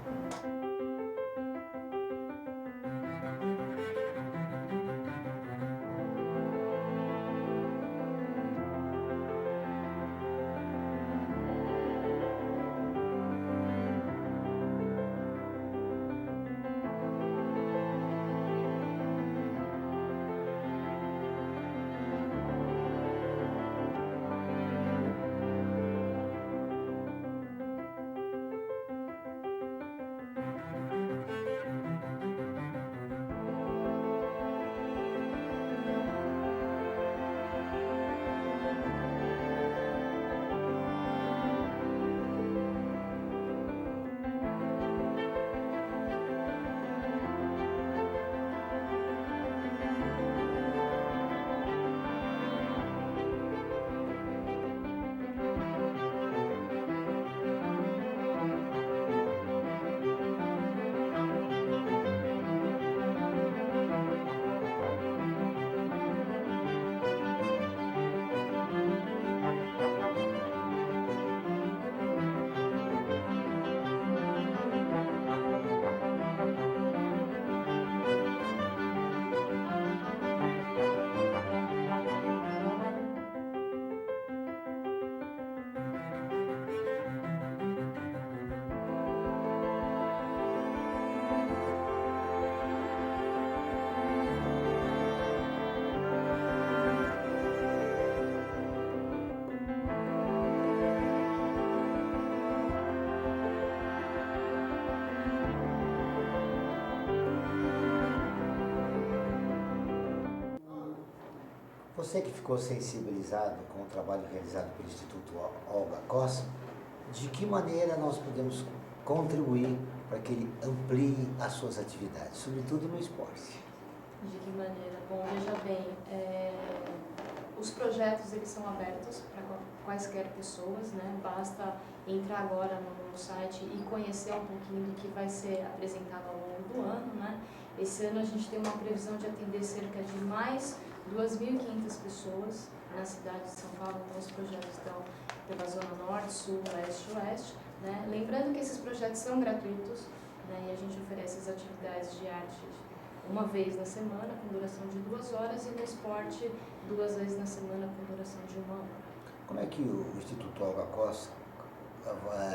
Você que ficou sensibilizado com o trabalho realizado pelo Instituto Olga Costa, de que maneira nós podemos contribuir para que ele amplie as suas atividades, sobretudo no esporte? De que maneira? Bom, veja bem, os projetos eles são abertos para quaisquer pessoas, né? Basta entrar agora no site e conhecer um pouquinho do que vai ser apresentado ao longo do ano, né? Esse ano a gente tem uma previsão de atender cerca de mais 2.500 pessoas na cidade de São Paulo. Então os projetos estão pela Zona Norte, Sul, Leste e Oeste, né? Lembrando que esses projetos são gratuitos, né? E a gente oferece as atividades de arte uma vez na semana, com duração de 2 horas, e no esporte 2 vezes na semana, com duração de 1 hora. Como é que o Instituto Olga Costa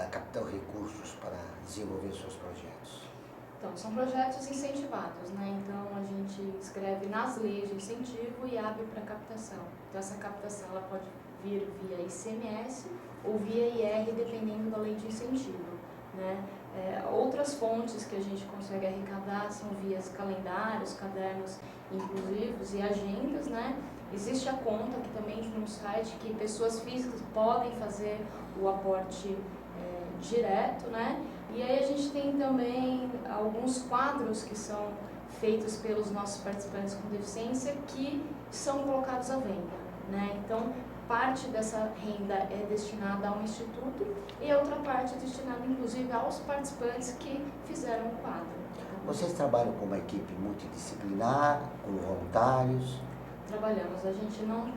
capta recursos para desenvolver seus projetos? Então, são projetos incentivados, né? Então, a gente escreve nas leis de incentivo e abre para captação. Então, essa captação ela pode vir via ICMS ou via IR, dependendo da lei de incentivo, né? Outras fontes que a gente consegue arrecadar são via calendários, cadernos inclusivos e agendas, né? Existe a conta que também no site que pessoas físicas podem fazer o aporte direto, né? E aí a gente tem também alguns quadros que são feitos pelos nossos participantes com deficiência que são colocados à venda, né? Então, parte dessa renda é destinada ao Instituto e outra parte é destinada, inclusive, aos participantes que fizeram o quadro. Vocês trabalham com uma equipe multidisciplinar, com voluntários? Trabalhamos. A gente não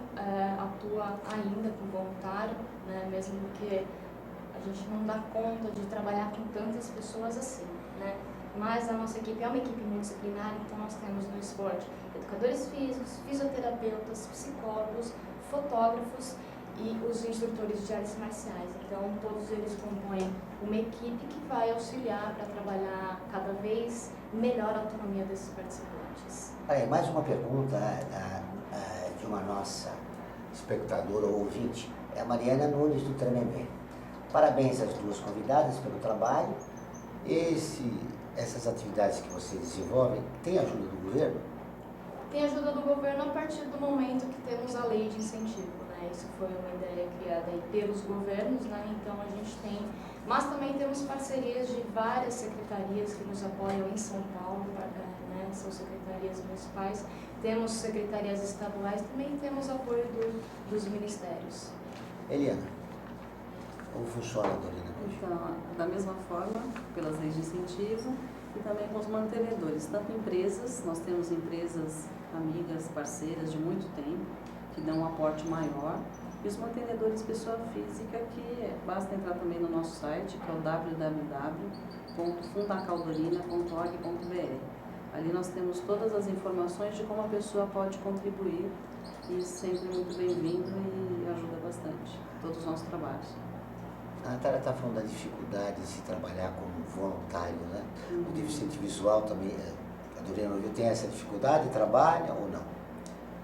atua ainda com voluntário, né? Mesmo porque a gente não dá conta de trabalhar com tantas pessoas assim, né? Mas a nossa equipe é uma equipe multidisciplinar, então nós temos no esporte educadores físicos, fisioterapeutas, psicólogos, fotógrafos e os instrutores de artes marciais. Então, todos eles compõem uma equipe que vai auxiliar para trabalhar cada vez melhor a autonomia desses participantes. Mais uma pergunta de uma nossa espectadora ou ouvinte, é a Mariana Nunes do Tremembé. Parabéns às duas convidadas pelo trabalho. Essas atividades que vocês desenvolvem, tem ajuda do governo? Tem ajuda do governo a partir do momento que temos a lei de incentivo, né? Isso foi uma ideia criada aí pelos governos, né? Então a gente tem, mas também temos parcerias de várias secretarias que nos apoiam em São Paulo, né? São secretarias municipais, temos secretarias estaduais, também temos apoio dos ministérios. Eliana, como funciona a Dorina hoje? Então, da mesma forma, pelas leis de incentivo e também com os mantenedores, tanto empresas, nós temos empresas amigas, parceiras de muito tempo, que dão um aporte maior, e os mantenedores pessoa física, que basta entrar também no nosso site, que é o www.fundacaldorina.org.br. Ali nós temos todas as informações de como a pessoa pode contribuir, e sempre muito bem-vindo e ajuda bastante todos os nossos trabalhos. A Natália está falando da dificuldade de se trabalhar como voluntário, né? O deficiente visual também, a Dorina tem essa dificuldade, trabalha ou não?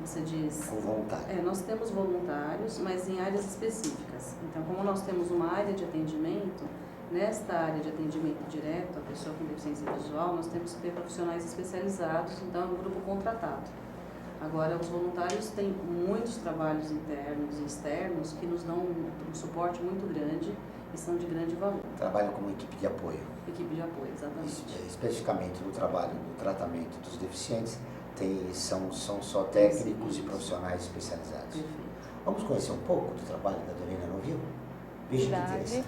Você diz? Com voluntário. Nós temos voluntários, mas em áreas específicas. Então, como nós temos uma área de atendimento, nesta área de atendimento direto, a pessoa com deficiência visual, nós temos que ter profissionais especializados, então é um grupo contratado. Agora, os voluntários têm muitos trabalhos internos e externos que nos dão um suporte muito grande e são de grande valor. Trabalham como equipe de apoio. Equipe de apoio, exatamente. Especificamente no trabalho do tratamento dos deficientes, são só técnicos e profissionais especializados. Perfeito. Vamos conhecer um pouco do trabalho da Dorina no Rio? Veja que interessante.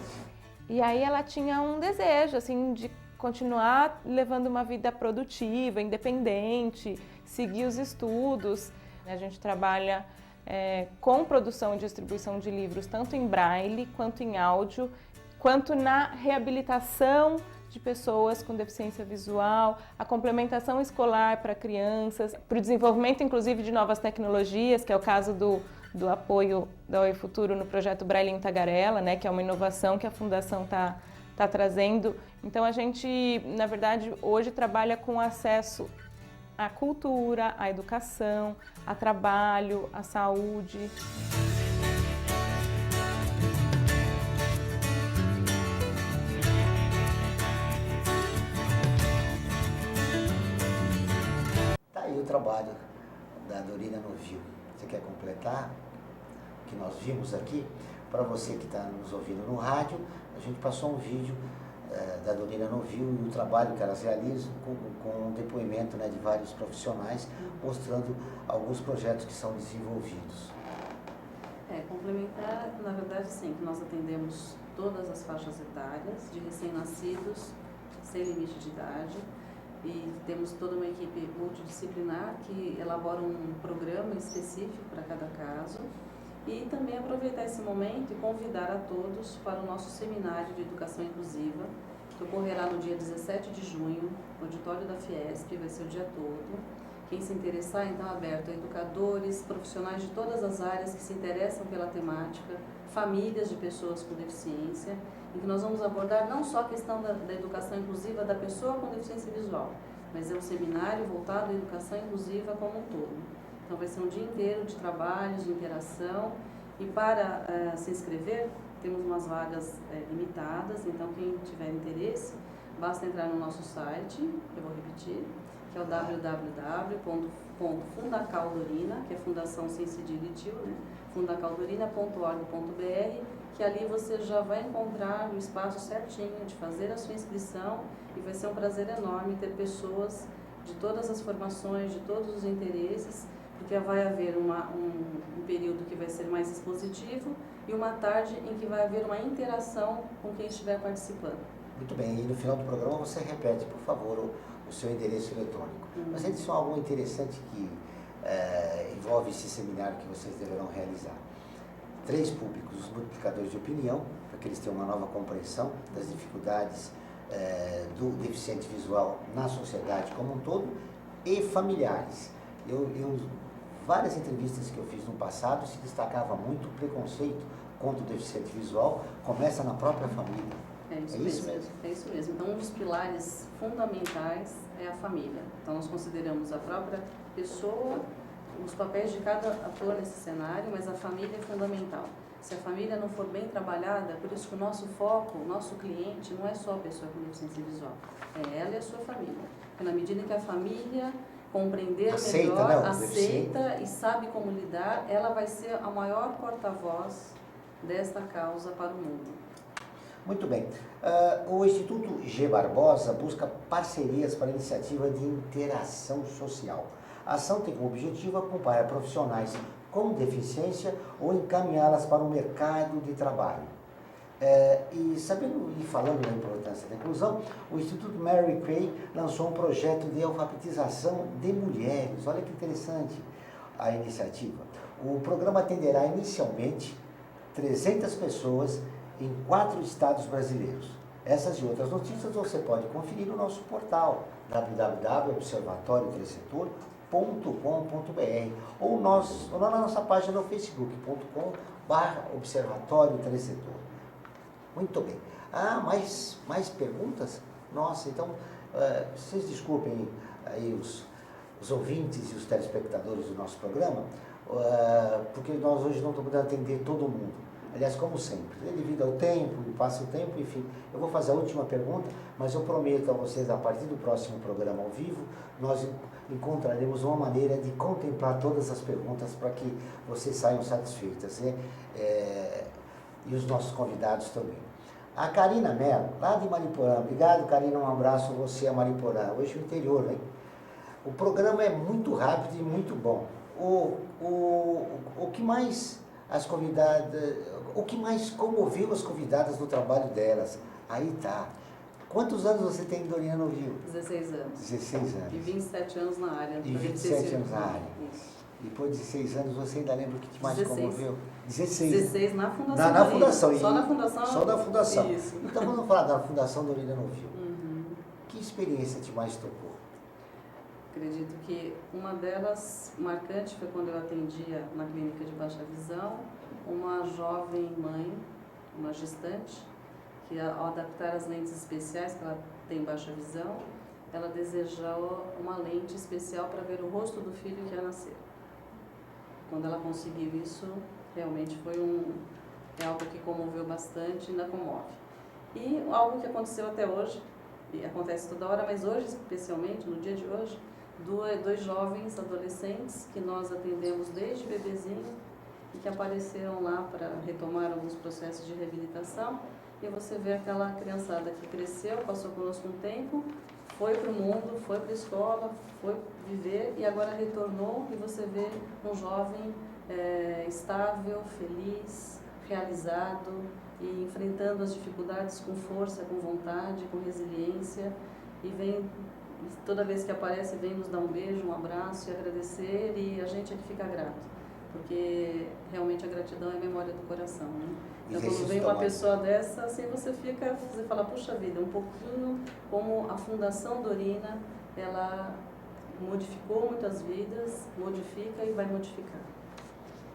E aí ela tinha um desejo, assim, de continuar levando uma vida produtiva, independente, seguir os estudos. A gente trabalha com produção e distribuição de livros, tanto em braille, quanto em áudio, quanto na reabilitação de pessoas com deficiência visual, a complementação escolar para crianças, para o desenvolvimento, inclusive, de novas tecnologias, que é o caso do apoio da Oi Futuro no projeto Braille em Tagarela, né, que é uma inovação que a Fundação está trazendo. Então, a gente, na verdade, hoje trabalha com acesso à cultura, à educação, a trabalho, à saúde. Tá aí o trabalho da Dorina Novil. você quer completar o que nós vimos aqui? Para você que está nos ouvindo no rádio, a gente passou um vídeo da Dorina Novil e o trabalho que elas realizam com um depoimento, né, de vários profissionais, mostrando alguns projetos que são desenvolvidos. Complementar, na verdade, sim, que nós atendemos todas as faixas etárias, de recém-nascidos, sem limite de idade, e temos toda uma equipe multidisciplinar que elabora um programa específico para cada caso, e também aproveitar esse momento e convidar a todos para o nosso seminário de educação inclusiva, que ocorrerá no dia 17 de junho, no auditório da Fiesp, vai ser o dia todo. Quem se interessar, então, é aberto a educadores, profissionais de todas as áreas que se interessam pela temática, famílias de pessoas com deficiência, em que nós vamos abordar não só a questão da educação inclusiva da pessoa com deficiência visual, mas é um seminário voltado à educação inclusiva como um todo. Então vai ser um dia inteiro de trabalhos, de interação, e para se inscrever temos umas vagas limitadas, então quem tiver interesse, basta entrar no nosso site, eu vou repetir, que é o www.fundacaldorina, que é Fundação Sem Cedilha e Tio, né? fundacaldorina.org.br, que ali você já vai encontrar o espaço certinho de fazer a sua inscrição, e vai ser um prazer enorme ter pessoas de todas as formações, de todos os interesses, porque vai haver um período que vai ser mais expositivo e uma tarde em que vai haver uma interação com quem estiver participando. Muito bem, e no final do programa você repete, por favor, o seu endereço eletrônico. Mas eles são algo interessante que envolve esse seminário que vocês deverão realizar. 3 públicos, os multiplicadores de opinião, para que eles tenham uma nova compreensão das dificuldades do deficiente visual na sociedade como um todo, e familiares. Várias entrevistas que eu fiz no passado se destacava muito o preconceito contra o deficiente visual, começa na própria família. É isso mesmo. É isso mesmo. Então, um dos pilares fundamentais é a família. Então, nós consideramos a própria pessoa, os papéis de cada ator nesse cenário, mas a família é fundamental. Se a família não for bem trabalhada, por isso que o nosso foco, o nosso cliente, não é só a pessoa com deficiência visual, é ela e a sua família. Porque na medida que a família compreender melhor, aceita e sabe como lidar, ela vai ser a maior porta-voz desta causa para o mundo. Muito bem. O Instituto G. Barbosa busca parcerias para a iniciativa de interação social. A ação tem como objetivo acompanhar profissionais com deficiência ou encaminhá-las para o mercado de trabalho. E sabendo e falando da importância da inclusão, o Instituto Mary Kay lançou um projeto de alfabetização de mulheres. Olha que interessante a iniciativa. O programa atenderá inicialmente 300 pessoas em 4 estados brasileiros. Essas e outras notícias você pode conferir no nosso portal www.observatoriotercetor.com.br ou na nossa página no facebook.com/Observatório Tercetor. Muito bem. Mais perguntas? Nossa, então, vocês desculpem aí os ouvintes e os telespectadores do nosso programa, porque nós hoje não estamos podendo atender todo mundo. Aliás, como sempre, devido ao tempo, e passa o tempo, enfim, eu vou fazer a última pergunta, mas eu prometo a vocês, a partir do próximo programa ao vivo, nós encontraremos uma maneira de contemplar todas as perguntas para que vocês saiam satisfeitas, né? E os nossos convidados também. A Karina Mello, lá de Mariporã. Obrigado, Karina, um abraço a você, a Mariporã. Hoje no interior, né? O programa é muito rápido e muito bom. O que mais as convidadas, o que mais comoveu as convidadas no trabalho delas? Aí tá. Quantos anos você tem, Dorina Novil? 16 anos. 16 anos. E 27 anos na área. E 27 anos na área. Isso. Depois de 16 anos, você ainda lembra o que mais 16. Comoveu? 16. 16 na Fundação. Na Fundação. Só na Fundação? Só na Fundação. Isso. Então vamos falar da Fundação Dorina Novil. Uhum. Que experiência te mais tocou? Acredito que uma delas marcante foi quando eu atendia na clínica de baixa visão uma jovem mãe, uma gestante, que ao adaptar as lentes especiais, que ela tem baixa visão, ela desejou uma lente especial para ver o rosto do filho que ia nascer. Quando ela conseguiu isso, realmente foi algo que comoveu bastante e ainda comove. E algo que aconteceu até hoje, e acontece toda hora, mas hoje especialmente, no dia de hoje, dois jovens adolescentes que nós atendemos desde bebezinho e que apareceram lá para retomar alguns processos de reabilitação. E você vê aquela criançada que cresceu, passou conosco um tempo, foi para o mundo, foi para a escola, foi viver e agora retornou, e você vê um jovem estável, feliz, realizado e enfrentando as dificuldades com força, com vontade, com resiliência, e vem, toda vez que aparece, vem nos dar um beijo, um abraço e agradecer, e a gente é que fica grato, porque realmente a gratidão é a memória do coração, né? Então, quando vem uma pessoa dessa, assim, você fala, puxa vida, um pouquinho como a Fundação Dorina, ela modificou muitas vidas, modifica e vai modificar.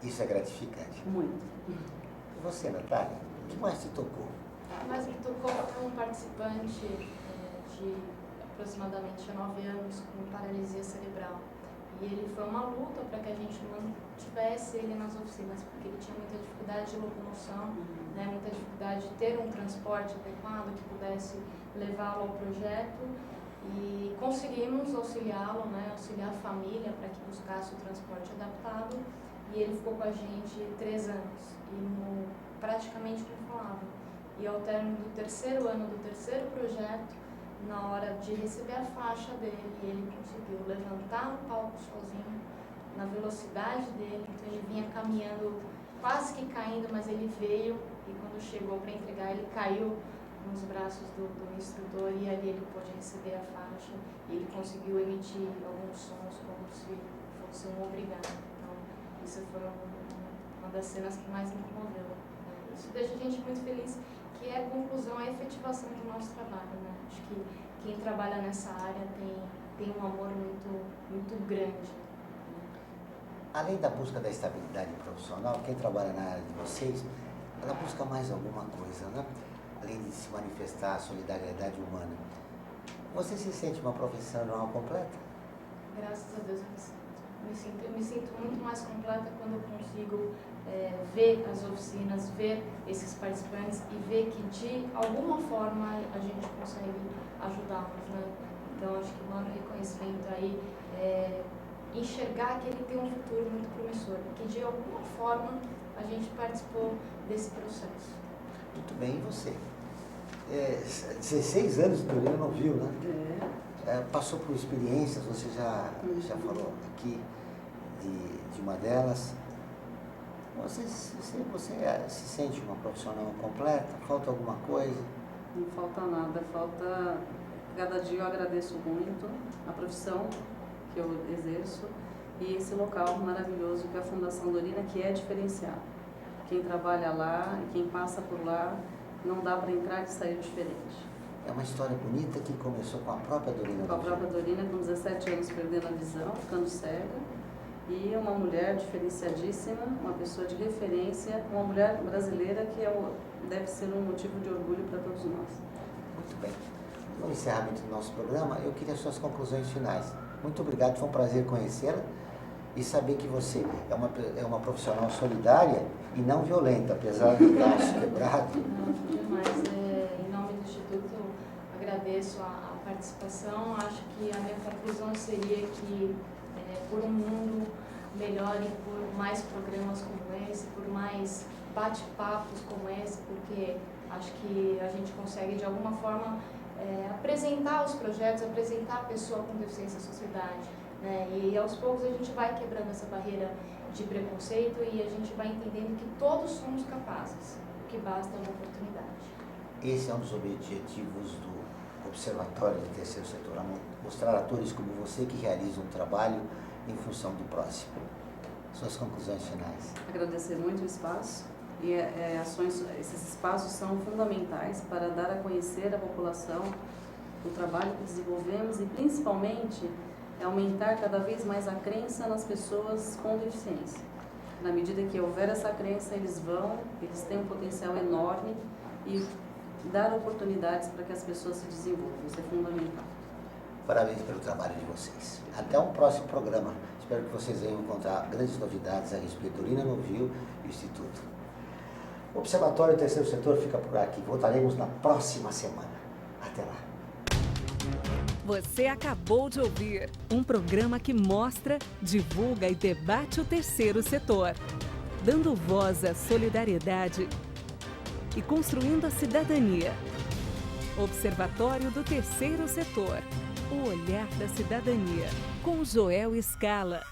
Isso é gratificante. Muito. E você, Natália, o que mais te tocou? Mas me tocou um participante de aproximadamente 9 anos com paralisia cerebral. E ele foi uma luta para que a gente mantivesse ele nas oficinas, porque ele tinha muita dificuldade de locomoção, né, muita dificuldade de ter um transporte adequado que pudesse levá-lo ao projeto. E conseguimos auxiliá-lo, né, auxiliar a família para que buscasse o transporte adaptado. E ele ficou com a gente 3 anos, e praticamente não falava. E ao término do 3º ano do 3º projeto, na hora de receber a faixa dele, ele conseguiu levantar no palco sozinho, na velocidade dele, então ele vinha caminhando, quase que caindo, mas ele veio, e quando chegou para entregar, ele caiu nos braços do instrutor, e ali ele pôde receber a faixa, e ele conseguiu emitir alguns sons como se fosse um obrigado. Então, isso foi uma das cenas que mais me comoveu. Isso deixa a gente muito feliz, que é a conclusão, a efetivação do nosso trabalho, né? Acho que quem trabalha nessa área tem um amor muito grande. Além da busca da estabilidade profissional, quem trabalha na área de vocês, ela busca mais alguma coisa, né? Além de se manifestar a solidariedade humana. Você se sente uma profissional completa? Graças a Deus eu me sinto muito mais completa quando eu consigo ver as oficinas, ver esses participantes e ver que de alguma forma a gente consegue ajudá-los, né? Então acho que o maior reconhecimento aí é enxergar que ele tem um futuro muito promissor, que de alguma forma a gente participou desse processo. Muito bem, e você? 16 anos de Dorina não viu, né? Passou por experiências, você já falou aqui de uma delas. Você se sente uma profissional completa? Falta alguma coisa? Não falta nada, cada dia eu agradeço muito a profissão que eu exerço e esse local maravilhoso que é a Fundação Dorina, que é diferenciado. Quem trabalha lá e quem passa por lá, não dá para entrar e sair diferente. É uma história bonita que começou com a própria Dorina. Com a própria Dorina, com 17 anos perdendo a visão, ficando cega. E uma mulher diferenciadíssima, uma pessoa de referência, uma mulher brasileira que deve ser um motivo de orgulho para todos nós. Muito bem. No encerramento do nosso programa, eu queria suas conclusões finais. Muito obrigado, foi um prazer conhecê-la e saber que você é uma profissional solidária e não violenta, apesar do braço quebrado. Não, mas em nome do Instituto eu agradeço a participação. Acho que a minha conclusão seria que por um mundo melhor e por mais programas como esse, por mais bate-papos como esse, porque acho que a gente consegue de alguma forma apresentar os projetos, apresentar a pessoa com deficiência à sociedade, né? E aos poucos a gente vai quebrando essa barreira de preconceito e a gente vai entendendo que todos somos capazes, o que basta é uma oportunidade. Esse é um dos objetivos do Observatório do Terceiro Setor, mostrar atores como você que realizam um trabalho em função do próximo. Suas conclusões finais. Agradecer muito o espaço e esses espaços são fundamentais para dar a conhecer à população o trabalho que desenvolvemos e principalmente aumentar cada vez mais a crença nas pessoas com deficiência. Na medida que houver essa crença, eles têm um potencial enorme e dar oportunidades para que as pessoas se desenvolvam. Isso é fundamental. Parabéns pelo trabalho de vocês. Até um próximo programa. Espero que vocês venham encontrar grandes novidades a respeito do Dorina Novil e o Instituto. O Observatório do Terceiro Setor fica por aqui. Voltaremos na próxima semana. Até lá. Você acabou de ouvir um programa que mostra, divulga e debate o terceiro setor, dando voz à solidariedade e construindo a cidadania. Observatório do Terceiro Setor, o olhar da cidadania, com Joel Scala.